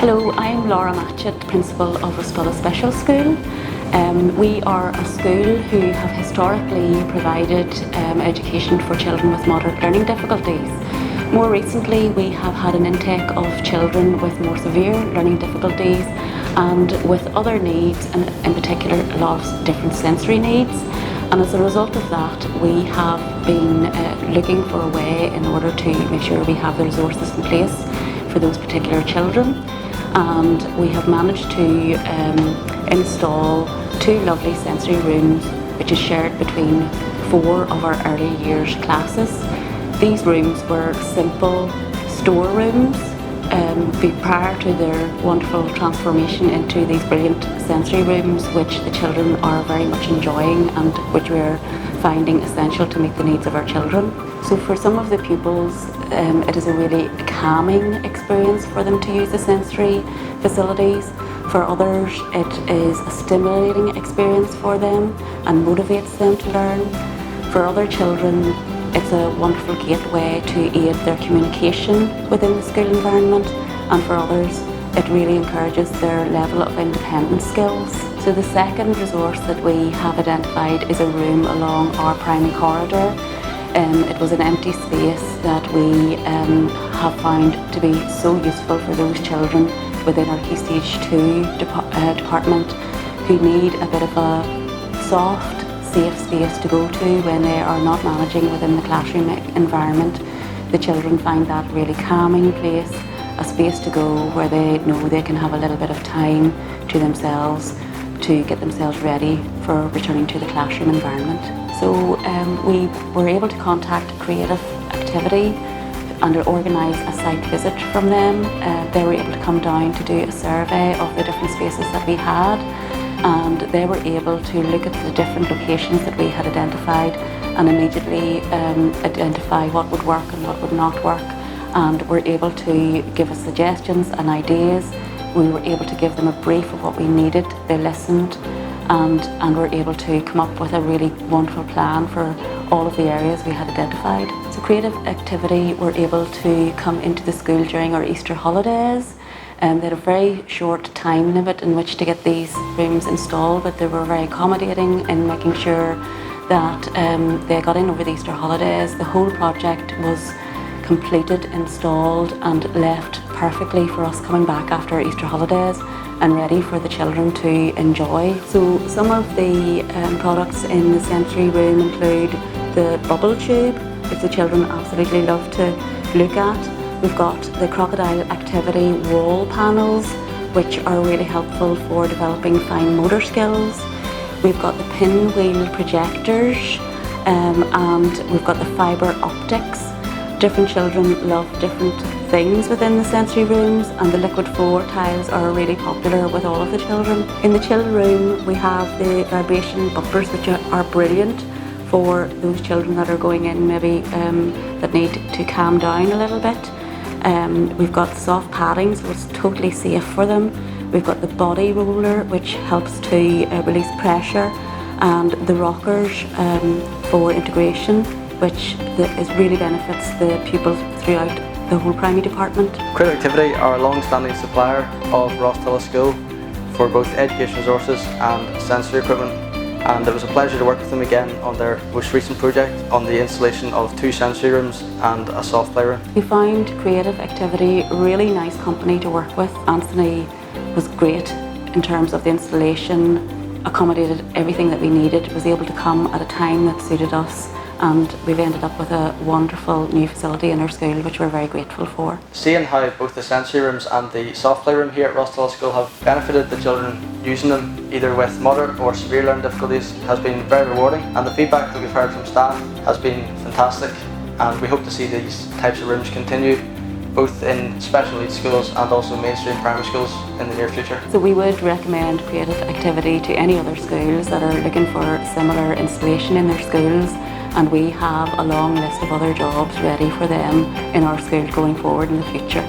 Hello, I'm Laura Matchett, Principal of Rosstulla Special School. We are a school who have historically provided education for children with moderate learning difficulties. More recently, we have had an intake of children with more severe learning difficulties and with other needs, and in particular a lot of different sensory needs. And as a result of that, we have been looking for a way in order to make sure we have the resources in place for those particular children. And we have managed to install 2 lovely sensory rooms which is shared between 4 of our early years classes. These rooms were simple storerooms prior to their wonderful transformation into these brilliant sensory rooms which the children are very much enjoying and which we're finding essential to meet the needs of our children. So for some of the pupils it is a really calming experience for them to use the sensory facilities. For others it is a stimulating experience for them and motivates them to learn. For other children it's a wonderful gateway to aid their communication within the school environment, and for others it really encourages their level of independent skills. So the second resource that we have identified is a room along our primary corridor. It was an empty space that we have found to be so useful for those children within our Key Stage 2 department who need a bit of a soft, safe space to go to when they are not managing within the classroom environment. The children find that really calming place, a space to go where they know they can have a little bit of time to themselves to get themselves ready for returning to the classroom environment. So we were able to contact Creative Activity and organise a site visit from them. They were able to come down to do a survey of the different spaces that we had, and they were able to look at the different locations that we had identified and immediately identify what would work and what would not work, and were able to give us suggestions and ideas. We were able to give them a brief of what we needed. They listened and were able to come up with a really wonderful plan for all of the areas we had identified. So Creative Activity were able to come into the school during our Easter holidays. They had a very short time limit in which to get these rooms installed, but they were very accommodating in making sure that they got in over the Easter holidays. The whole project was completed, installed and left perfectly for us coming back after Easter holidays and ready for the children to enjoy. So some of the products in the sensory room include the bubble tube, which the children absolutely love to look at. We've got the crocodile activity wall panels, which are really helpful for developing fine motor skills. We've got the pinwheel projectors and we've got the fibre optics. Different children love different things within the sensory rooms, and the liquid floor tiles are really popular with all of the children. In the chill room we have the vibration bumpers, which are brilliant for those children that are going in maybe that need to calm down a little bit. We've got soft padding, so it's totally safe for them. We've got the body roller, which helps to release pressure, and the rockers for integration, which really benefits the pupils throughout the whole primary department. Creative Activity are a long-standing supplier of Rosstulla School for both education resources and sensory equipment, and it was a pleasure to work with them again on their most recent project on the installation of 2 sensory rooms and a soft play room. We found Creative Activity a really nice company to work with. Anthony was great in terms of the installation, accommodated everything that we needed, was able to come at a time that suited us, and we've ended up with a wonderful new facility in our school which we're very grateful for. Seeing how both the sensory rooms and the soft play room here at Rosstulla School have benefited the children using them either with moderate or severe learning difficulties has been very rewarding, and the feedback that we've heard from staff has been fantastic, and we hope to see these types of rooms continue both in special needs schools and also mainstream primary schools in the near future. So we would recommend Creative Activity to any other schools that are looking for similar installation in their schools, and we have a long list of other jobs ready for them in our school going forward in the future.